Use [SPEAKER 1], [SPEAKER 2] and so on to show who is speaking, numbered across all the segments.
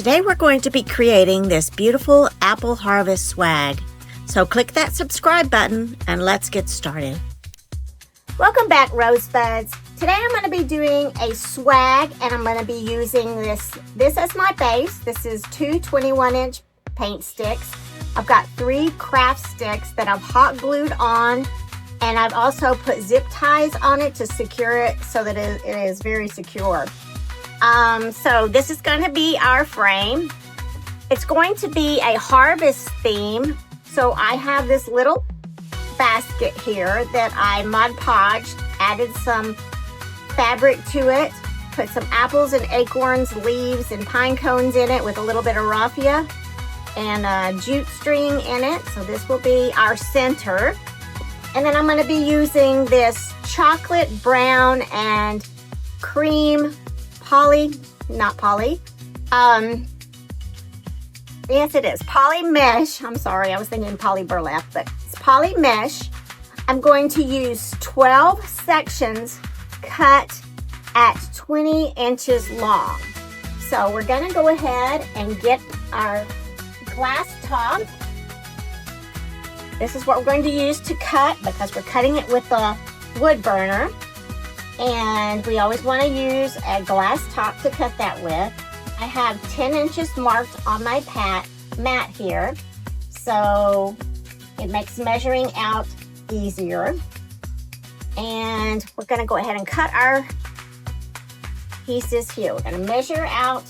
[SPEAKER 1] Today we're going to be creating this beautiful apple harvest swag. So click that subscribe button and let's get started. Welcome back, Rosebuds. Today I'm going to be doing a swag and I'm going to be using this as my base. This is two 21-inch paint sticks. I've got 3 craft sticks that I've hot glued on, and I've also put zip ties on it to secure it so that it is very secure. So this is going to be our frame. It's going to be a harvest theme. So I have this little basket here that I Mod Podged, added some fabric to it, put some apples and acorns, leaves, and pine cones in it with a little bit of raffia and jute string in it. So this will be our center. And then I'm going to be using this chocolate brown and cream yes it is, poly mesh. I'm sorry, I was thinking poly burlap, but it's poly mesh. I'm going to use 12 sections cut at 20 inches long. So we're going to go ahead and get our glass top. This is what we're going to use to cut because we're cutting it with a wood burner. And we always want to use a glass top to cut that with. I have 10 inches marked on my mat here, so it makes measuring out easier. And we're going to go ahead and cut our pieces here. We're going to measure out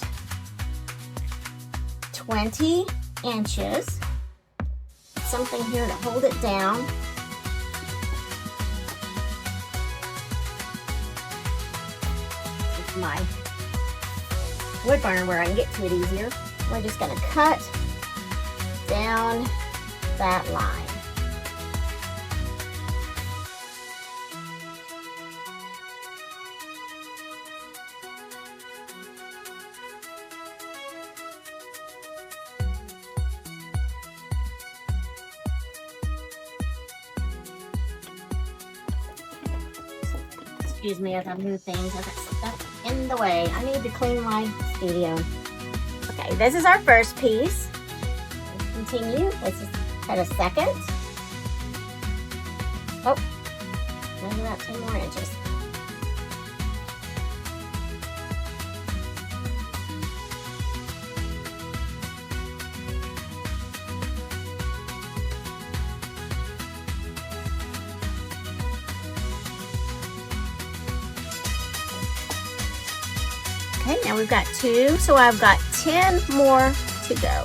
[SPEAKER 1] 20 inches. Something here to hold it down. My wood burner where I can get to it easier. We're just going to cut down that line. Excuse me as I move things. I've got stuff in the way. I need to clean my studio. Okay, this is our first piece. Let's continue. Let's just cut a second. Oh, maybe about 10 more inches. Okay, now we've got 2, so I've got 10 more to go.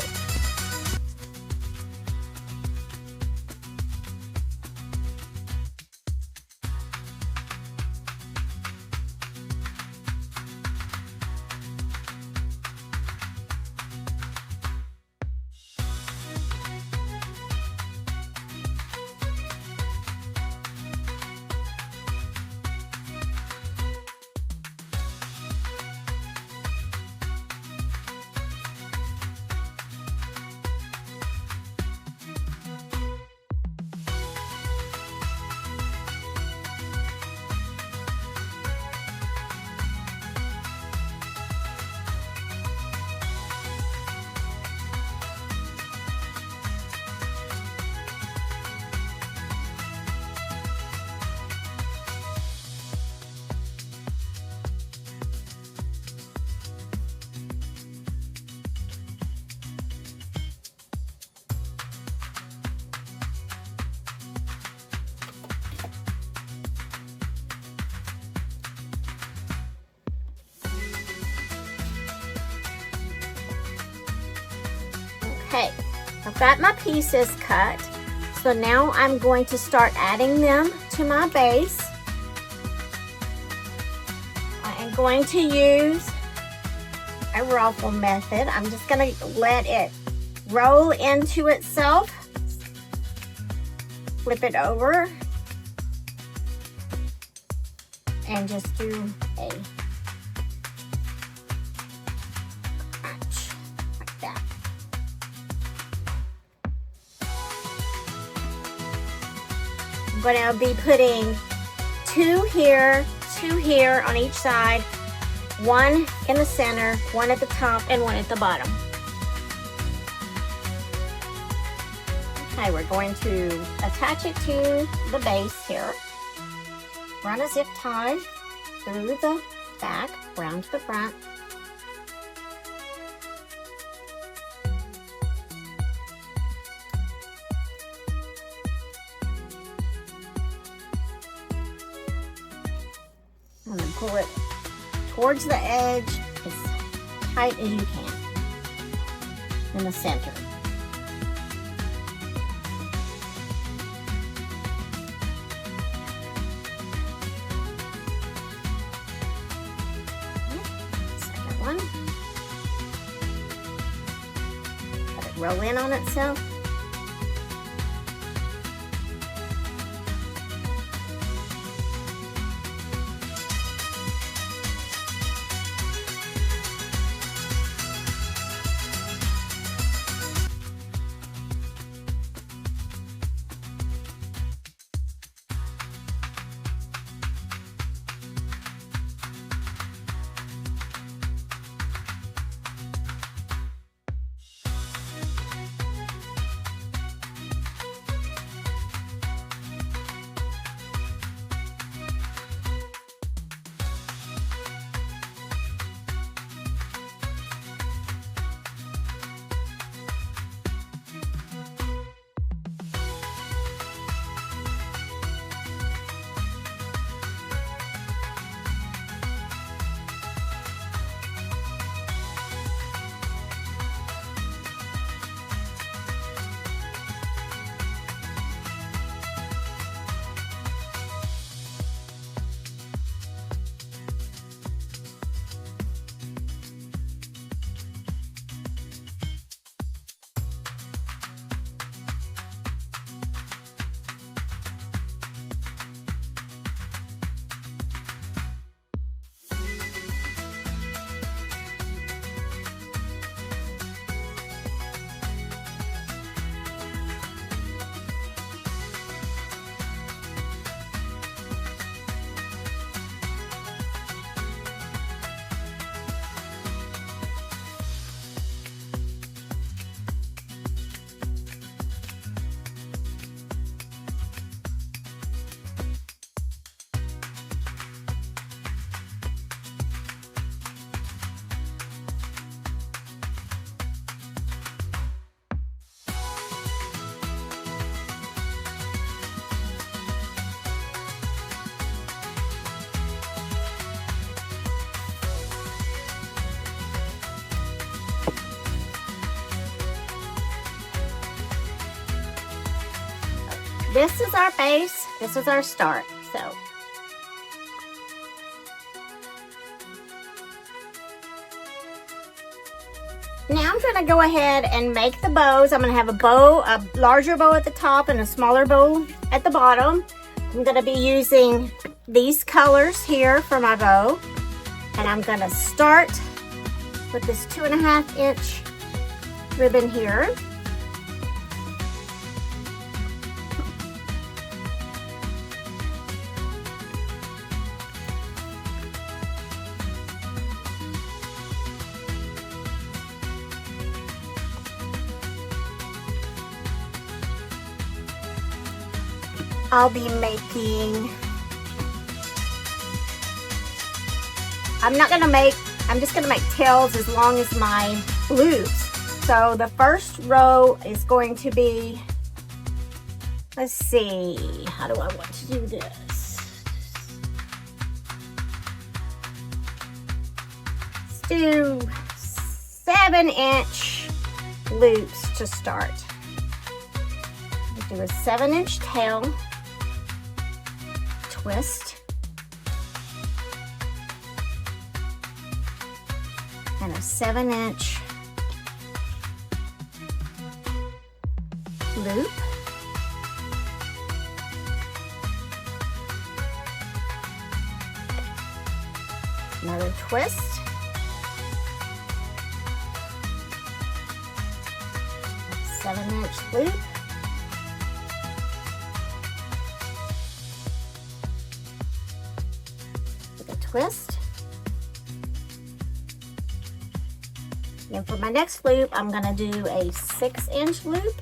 [SPEAKER 1] Okay, I've got my pieces cut. So now I'm going to start adding them to my base. I am going to use a ruffle method. I'm just going to let it roll into itself. Flip it over and just do a crunch like that. I'm going to be putting 2 here, 2 here on each side, one in the center, one at the top, and one at the bottom. Okay, we're going to attach it to the base here. Run a zip tie through the back, round to the front. And then pull it towards the edge as tight as you can in the center. Second one. Let it roll in on itself. This is our base, this is our start, so. Now I'm gonna go ahead and make the bows. I'm gonna have a bow, a larger bow at the top and a smaller bow at the bottom. I'm gonna be using these colors here for my bow. And I'm gonna start with this 2.5 inch ribbon here. I'll be making, I'm just gonna make tails as long as my loops. So the first row is going to be, let's see, how do I want to do this? Let's do 7-inch loops to start. Do a 7-inch tail. Twist and a 7-inch loop, another twist, 7-inch loop, twist, Then for my next loop, I'm going to do a 6-inch loop.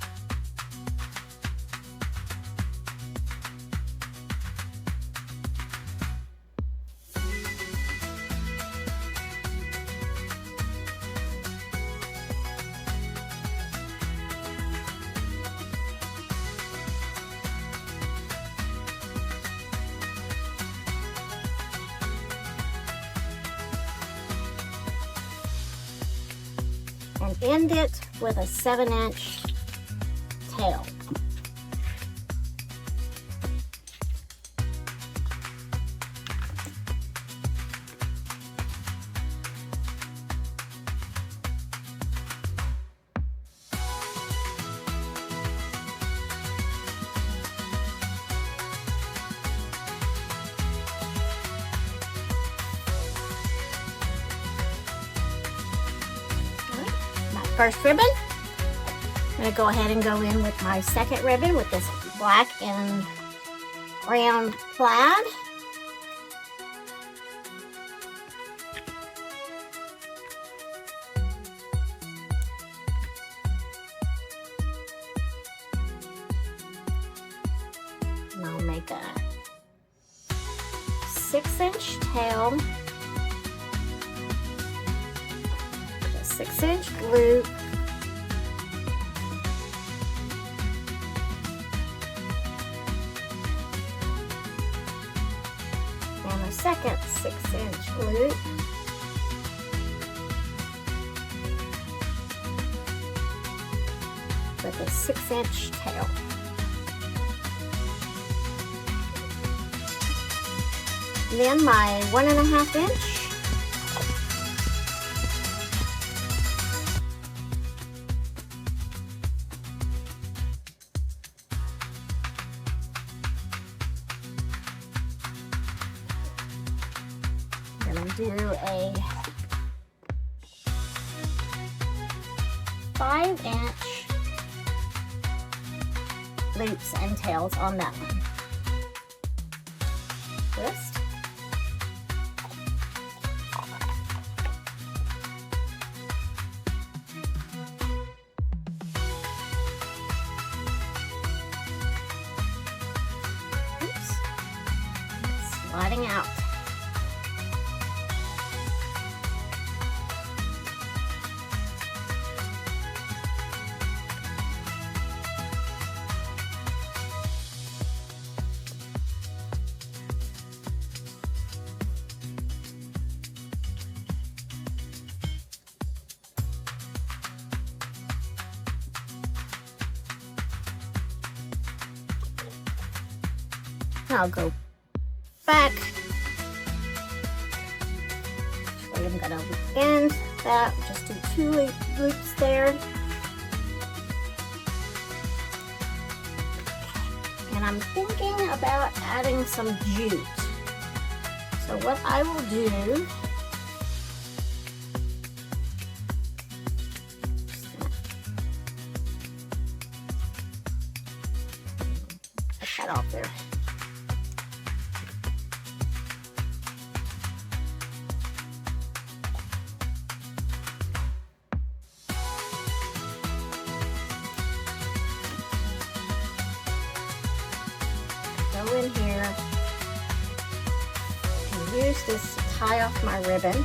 [SPEAKER 1] And end it with a 7-inch tail. First ribbon. I'm going to go ahead and go in with my second ribbon with this black and brown plaid. And I'll make a 6-inch tail. 6-inch loop, and a second 6-inch loop, with a 6-inch tail. And then my 1.5-inch. Do a 5-inch loops and tails on that one. Twist. Oops. Sliding out. I'll go back. Actually, I'm gonna end that. Just do 2 loops there. And I'm thinking about adding some jute. So what I will do, cut that off there. Go in here and use this to tie off my ribbon.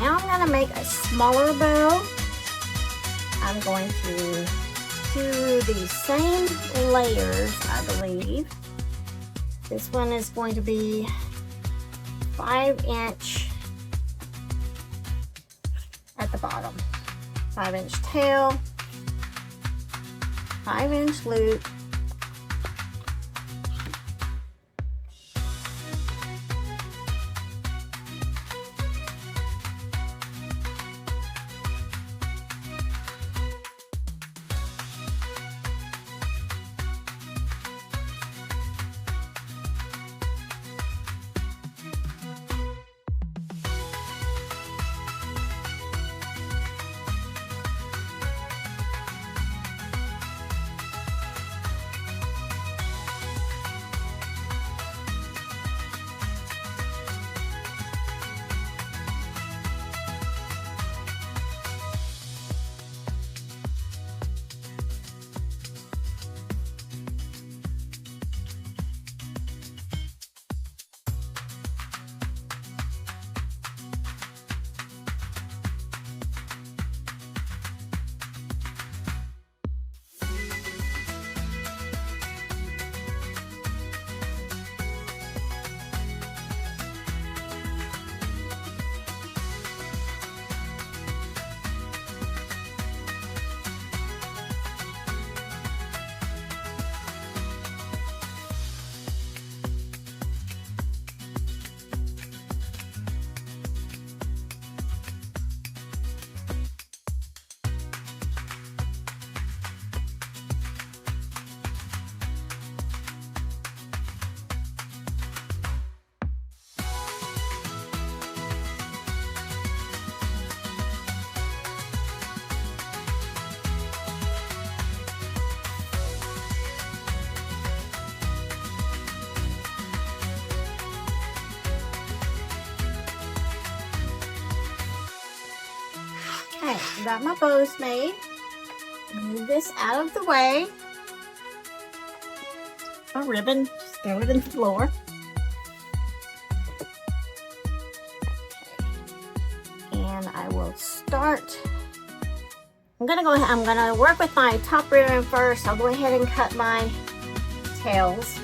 [SPEAKER 1] Now I'm going to make a smaller bow. I'm going to do the same layers, I believe. This one is going to be 5-inch at the bottom. 5-inch tail, 5-inch loop, Okay, got my bows made. Move this out of the way. A ribbon, just throw it in the floor. And I will start. I'm gonna work with my top ribbon first. I'll go ahead and cut my tails.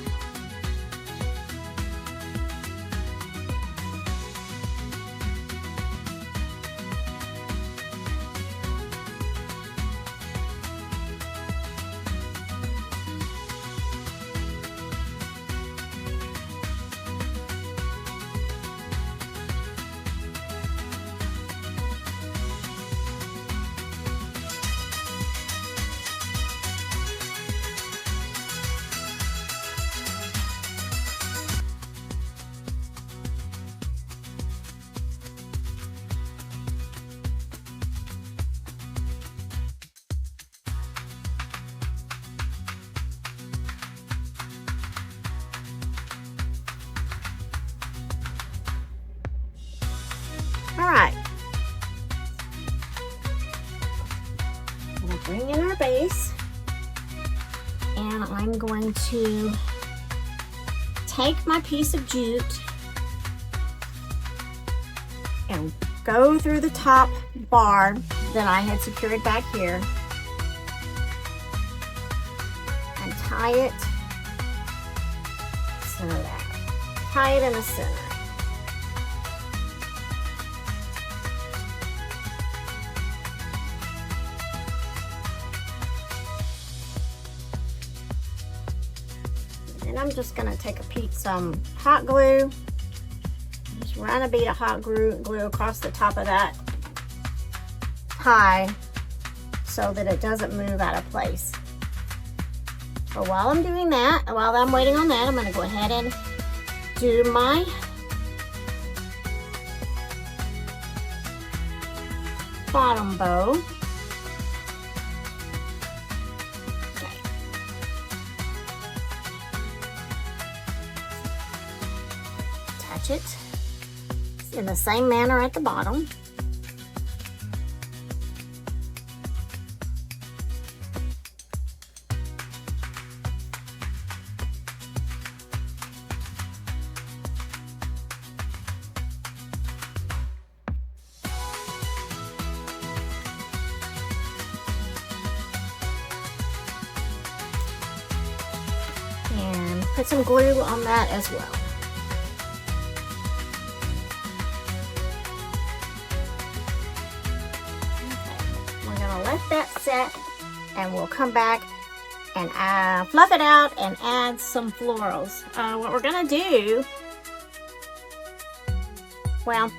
[SPEAKER 1] Alright, I'm going to bring in our base, and I'm going to take my piece of jute and go through the top bar that I had secured back here and tie it, center that, tie it in the center. And I'm just going to take some hot glue, just run a bead of hot glue across the top of that tie so that it doesn't move out of place. But while I'm doing that, while I'm waiting on that, I'm going to go ahead and do my bottom bow. It in the same manner at the bottom. And put some glue on that as well. Okay, we're gonna let that set and we'll come back and fluff it out and add some florals. What we're gonna do, well,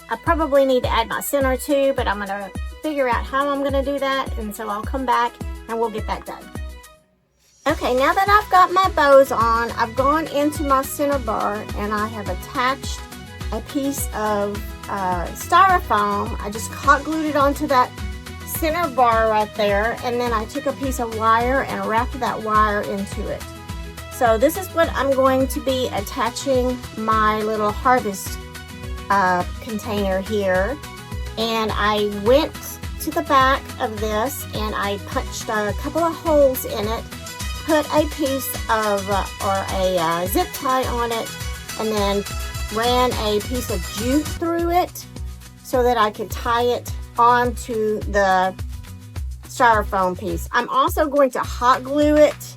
[SPEAKER 1] I probably need to add my center too, but I'm gonna figure out how I'm gonna do that, and so I'll come back and we'll get that done. Okay, now that I've got my bows on, I've gone into my center bar and I have attached a piece of styrofoam. I just hot glued it onto that center bar right there, and then I took a piece of wire and wrapped that wire into it. So this is what I'm going to be attaching my little harvest container here. And I went to the back of this and I punched a couple of holes in it, put a piece of or a zip tie on it, and then ran a piece of jute through it so that I could tie it onto the styrofoam piece. I'm also going to hot glue it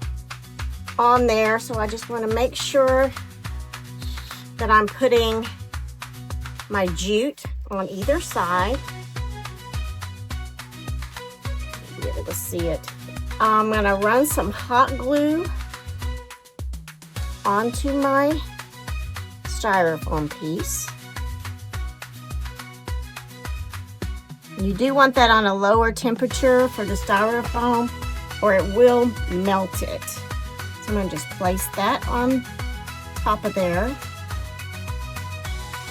[SPEAKER 1] on there, so I just want to make sure that I'm putting my jute on either side. You'll be able to see it. I'm going to run some hot glue onto my styrofoam piece. You do want that on a lower temperature for the styrofoam or it will melt it. So I'm going to just place that on top of there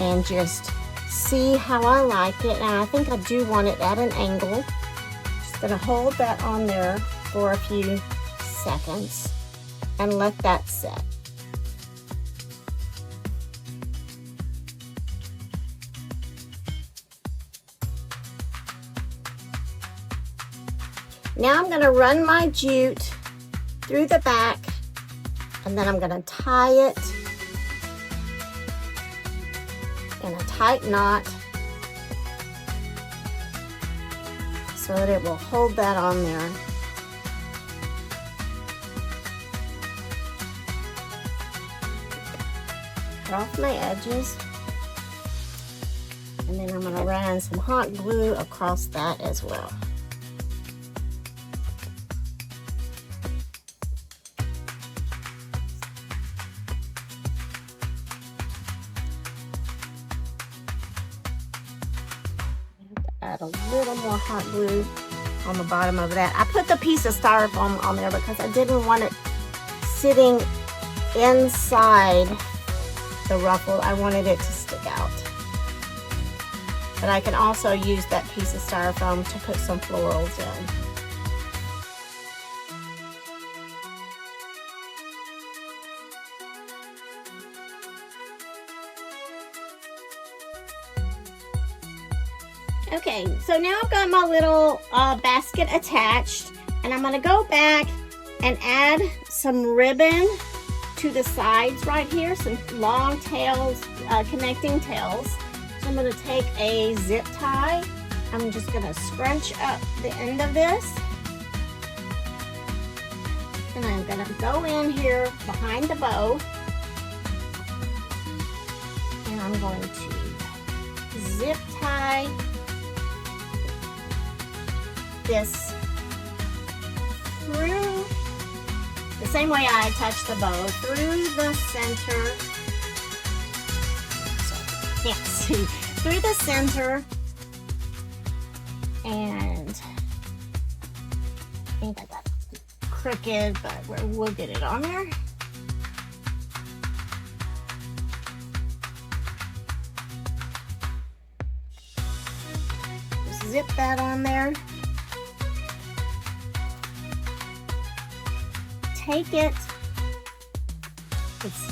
[SPEAKER 1] and just see how I like it. And I think I do want it at an angle. Just going to hold that on there for a few seconds and let that set. Now I'm going to run my jute through the back, and then I'm going to tie it in a tight knot so that it will hold that on there. Cut off my edges, and then I'm going to run some hot glue across that as well. Add a little more hot glue on the bottom of that. I put the piece of styrofoam on there because I didn't want it sitting inside the ruffle. I wanted it to stick out. But I can also use that piece of styrofoam to put some florals in. Okay, so now I've got my little basket attached, and I'm going to go back and add some ribbon to the sides right here, some long tails, connecting tails. So I'm going to take a zip tie. I'm just going to scrunch up the end of this, and I'm going to go in here behind the bow, and I'm going to zip tie this through the same way I attach the bow, through the center. So, can't see. Through the center, and I think I got it crooked, but we'll get it on there. Just zip that on there. Take it, its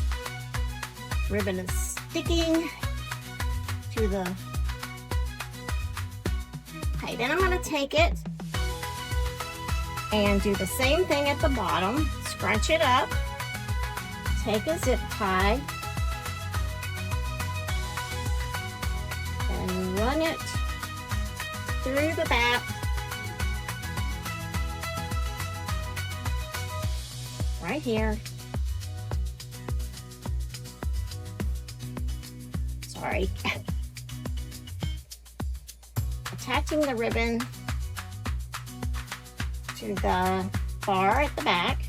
[SPEAKER 1] ribbon is sticking to the, okay, then I'm going to take it and do the same thing at the bottom, scrunch it up, take a zip tie, and run it through the back, right here, sorry. Attaching the ribbon to the bar at the back.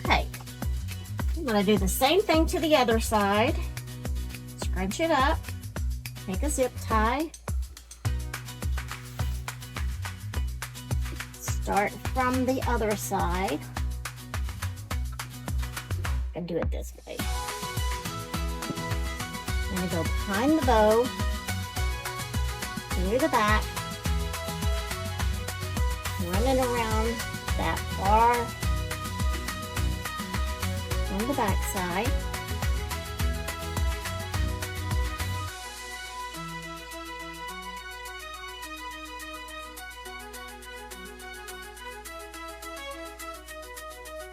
[SPEAKER 1] Okay, I'm going to do the same thing to the other side. Scrunch it up, make a zip tie. Start from the other side and do it this way. I'm going to go behind the bow, through the back, running around that bar on the back side.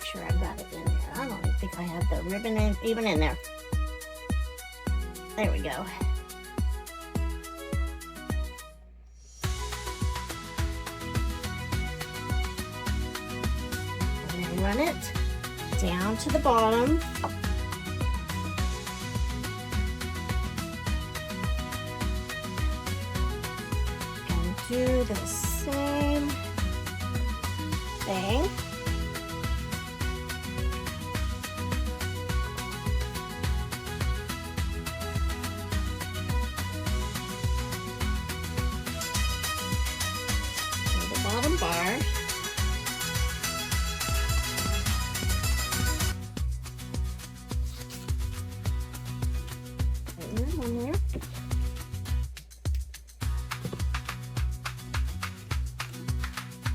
[SPEAKER 1] Sure I've got it in there. I don't think I have the ribbon even in there. There we go. And then run it down to the bottom. And do the same thing. The bottom bar.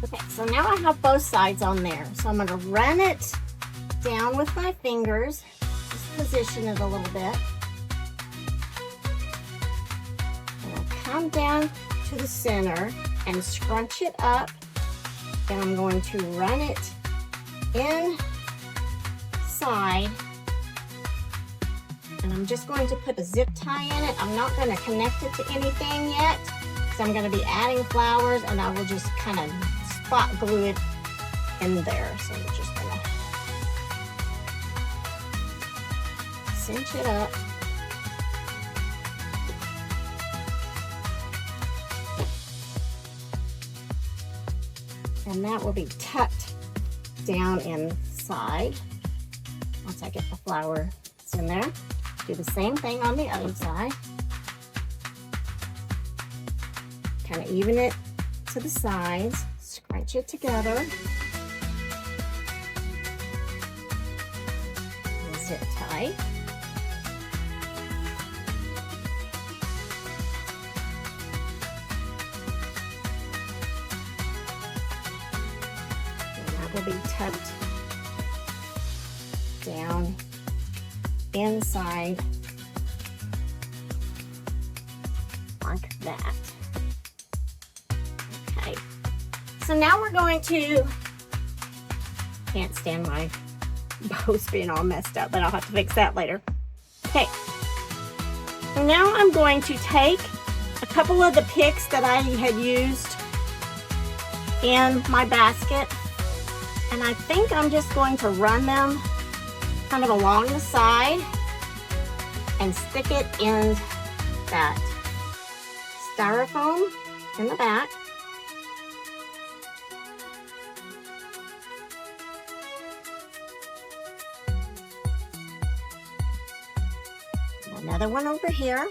[SPEAKER 1] Okay, so now I have both sides on there. So I'm going to run it down with my fingers. Just position it a little bit. And I'll come down to the center and scrunch it up. And I'm going to run it inside. And I'm just going to put a zip tie in it. I'm not going to connect it to anything yet. So I'm going to be adding flowers, and I will just kind of spot glue it in there. So I'm just going to cinch it up. And that will be tucked down inside once I get the flowers in there. Do the same thing on the other side. Kind of even it to the sides, scrunch it together. And zip tie. And that will be tucked down inside like that. Okay, so now we're going to, can't stand my bows being all messed up, but I'll have to fix that later. Okay, so now I'm going to take a couple of the picks that I had used in my basket, and I think I'm just going to run them kind of along the side and stick it in that styrofoam in the back. Another one over here.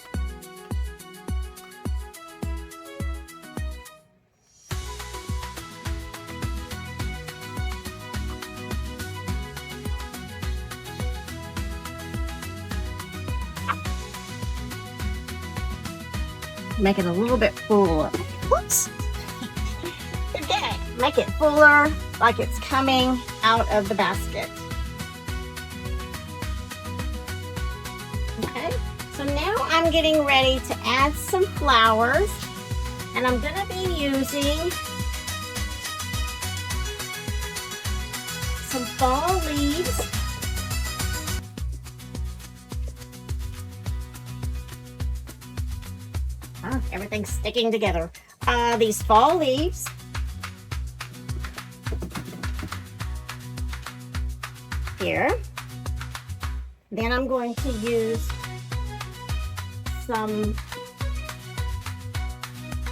[SPEAKER 1] Make it a little bit fuller. Whoops. Okay, make it fuller, like it's coming out of the basket. Okay, so now I'm getting ready to add some flowers, and I'm going to be using some fall leaves. Oh, everything's sticking together. These fall leaves. Here. Then I'm going to use some,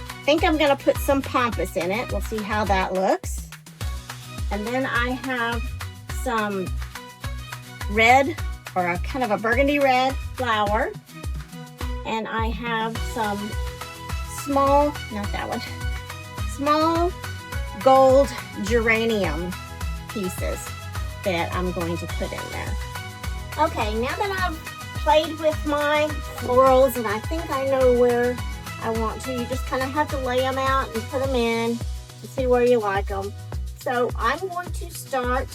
[SPEAKER 1] I think I'm going to put some pampas in it. We'll see how that looks. And then I have some red, or a kind of a burgundy red flower. And I have some small, not that one, small gold geranium pieces that I'm going to put in there. Okay, now that I've played with my florals and I think I know where I want to, you just kind of have to lay them out and put them in to see where you like them. So I'm going to start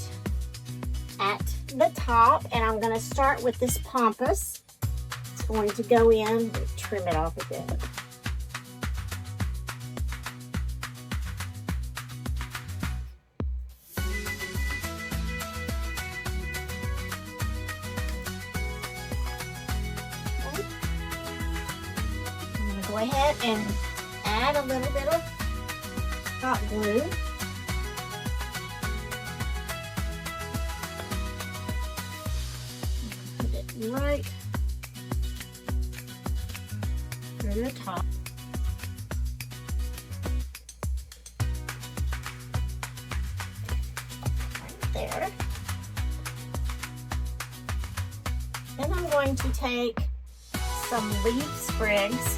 [SPEAKER 1] at the top, and I'm going to start with this pampas. It's going to go in and trim it off a bit. Go ahead and add a little bit of hot glue. Put it right through the top. Right there. Then I'm going to take some leaf sprigs .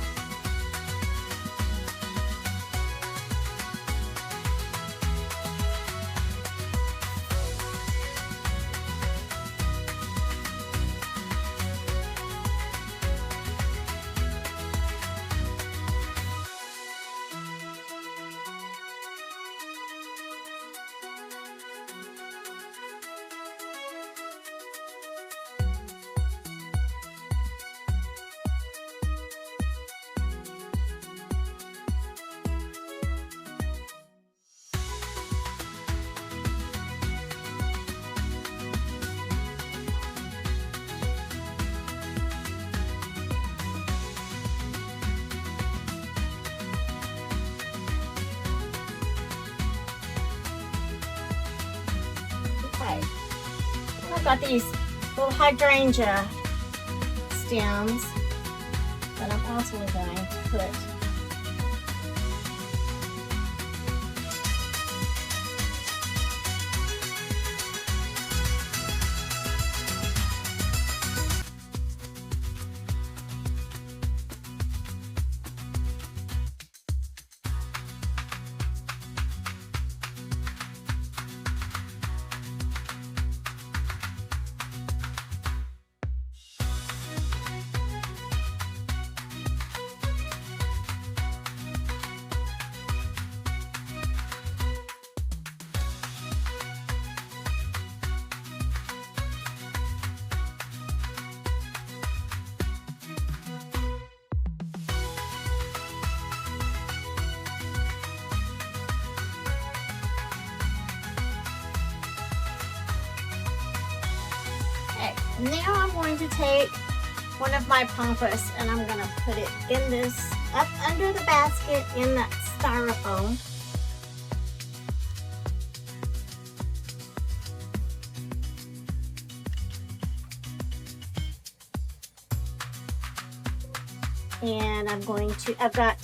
[SPEAKER 1] I've got these little hydrangea stems that I'm also going to put . Now I'm going to take one of my pampas and I'm going to put it in this, up under the basket in that styrofoam. And I'm going to, I've got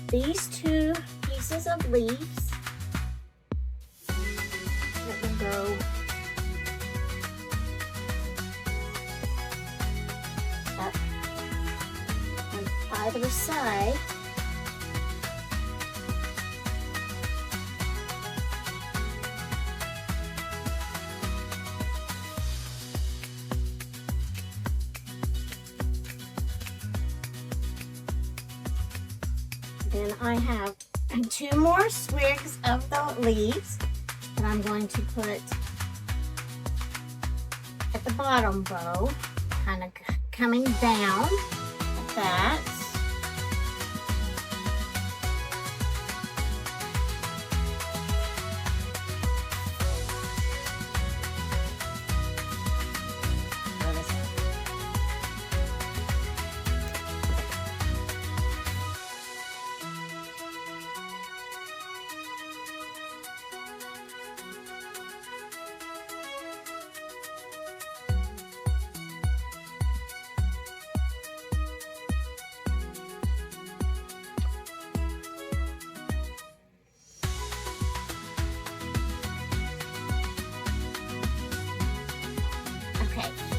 [SPEAKER 1] these two pieces of leaves that will go up on either side. Then I have two more swigs of the leaves that I'm going to put at the bottom bow, kind of coming down like that.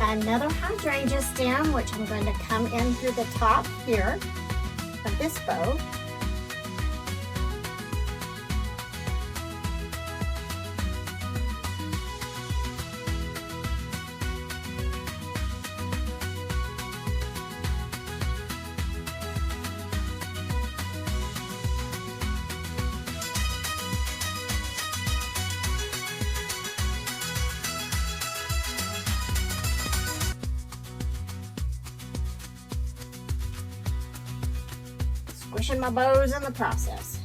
[SPEAKER 1] another hydrangea stem, which I'm going to come in through the top here of this bow. Squishing my bows in the process.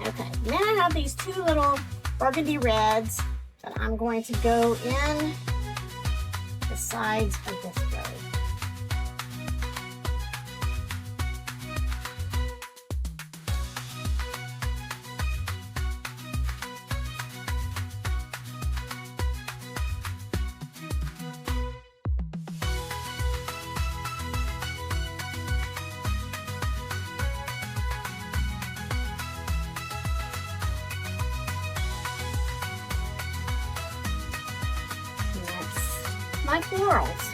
[SPEAKER 1] Okay, now I have these two little burgundy reds that I'm going to go in the sides of this bow. My florals.